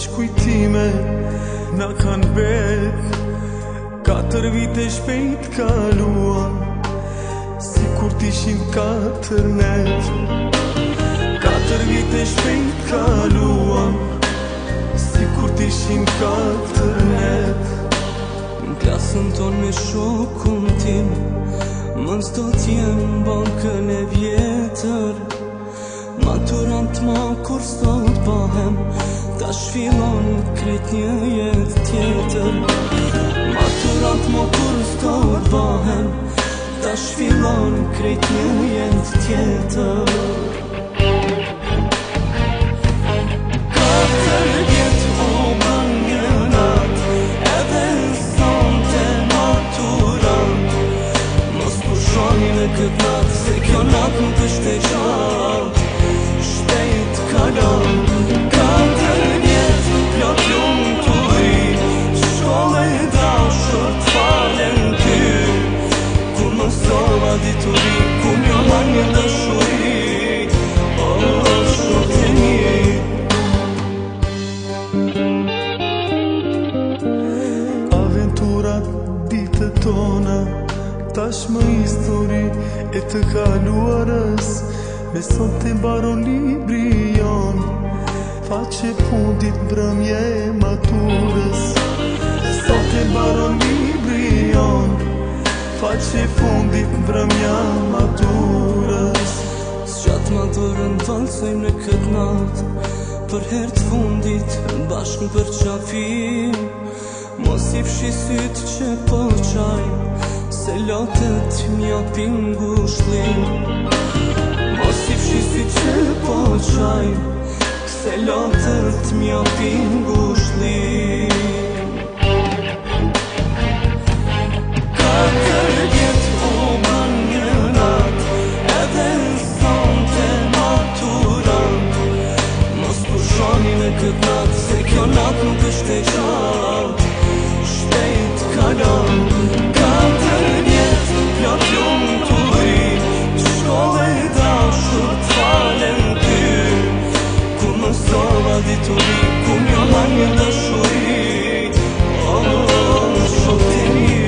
Veç kujtime na kanë bet, 4 vite shpejt kaluan, si kur t'ishin 4 net. 4 vite shpejt kaluan, si kur t'ishin 4 net. Në klasën ton me shokun tim, mën s'do t'jem bankën e vjetër. Maturant ma kur sot bahem, tash fillon krejt një jet tjetër. Maturant ma kur sot bahem, tash fillon krejt një jet tjetër. 4 vjet u bën një nat, edhe sonte maturant. Mos pushoni në këtë nat, se kjo nat nuk është e gjatë. Shpejt kalon 4 vjet, plot lumturi, shkollë e dashur t'falen ty. Kur mësova dituri, kur një marrë një dashuri, o shokët e mi. Aventurat ditët tona, tashmë histori e të kaluarës. Me sot të mbaron libri jon, faqe fundit mbrëmje maturës. Sot të mbaron libri jon, faqe fundit mbrëmja maturës. S'gjatë madurën valsojmë në këtë natë, për herë të fundit bashkë për qafim. Mos i fshi sytë që po qaj, se lotët m'japin ngushëllim. Mos i fshi sytë që po qaj, se lotët m'japin ngushëllim. 4 vjet u bën një nat, edhe sonte maturant. Mos pushoni në këtë nat, se kjo nat nuk është e gjatë. Shpejt kalon 4 vjet, plot lumturi, shkollë e dashur t'falen ty. Kur mësova dituri, kur një marrë një dashuri, o shokët e mi.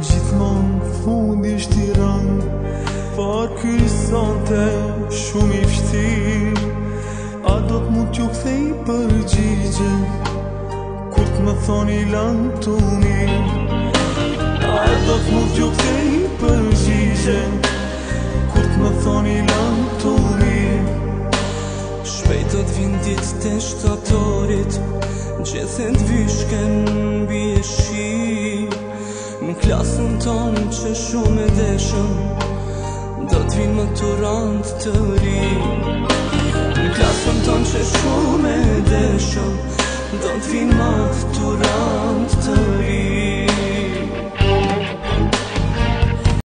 Gjithmon fundi shtiran, por ky sonte shumë i vështirë. A do t'mu t'ju kthej përgjigje, kur t'më thoni lan t'u mirë. A do t'mu t'ju kthej përgjigje, kur t'më thoni lan t'u mirë. Shpejt do t'vin ditë të shtatorit, gjethen t'vyshken mbi e shi. Në klasën tonë që shumë e deshëm, do t'vin maturant të ri. Në klasën tonë që shumë e deshëm, do t'vin maturant